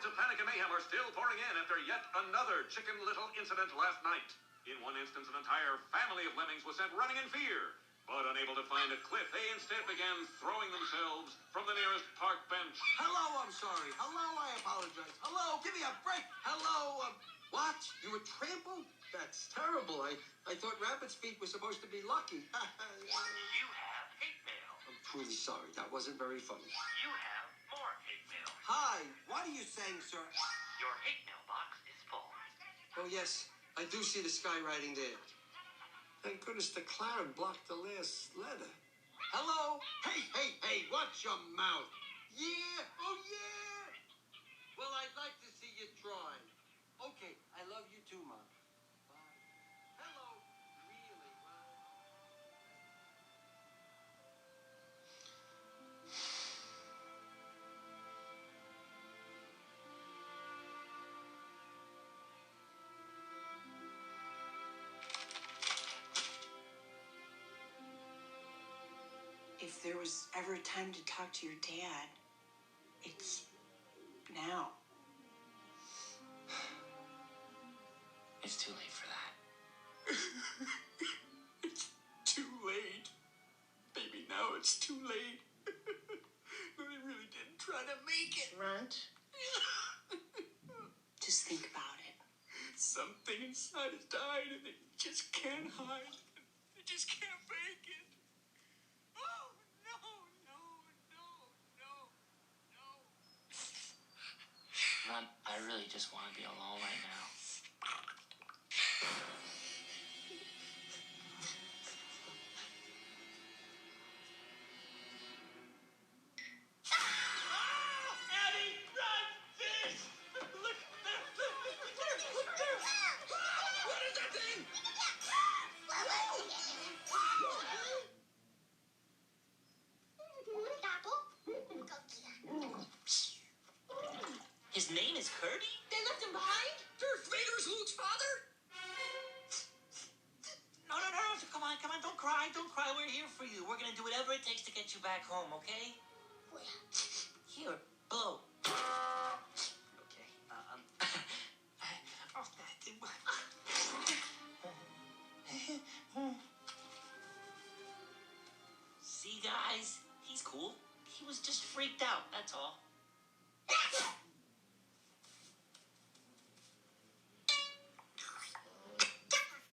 of panic and mayhem are still pouring in after yet another Chicken Little incident last night. In one instance, an entire family of lemmings was sent running in fear. But unable to find a cliff, they instead began throwing themselves from the nearest park bench. Hello, I'm sorry. Hello, I apologize. Hello, give me a break. Hello, what? You were trampled? That's terrible. I thought rabbit's feet were supposed to be lucky. You have hate mail. I'm truly sorry. That wasn't very funny. You have more hate mail. Hi, what are you saying, sir? Your hate mail box is full. Oh, yes, I do see the skywriting there. Thank goodness the cloud blocked the last letter. Hello? Hey, watch your mouth. Yeah, oh yeah. Well, I'd like to see you try. Okay, I love you too, Mom. Bye. Hello. Really well. If there was ever a time to talk to your dad, it's now. It's too late for that. It's too late. Baby, now it's too late. No, they really didn't try to make it. Runt. Just think about it. Something inside has died and they just can't hide. They just can't fake it. Oh, no. Runt, I really just want to be alone right now. His name is Curdy? They left him behind? Darth Vader's Luke's father? No. Come on, don't cry. We're here for you. We're gonna do whatever it takes to get you back home, okay? Here, blow. Okay, oh, that did See, guys? He's cool. He was just freaked out, that's all.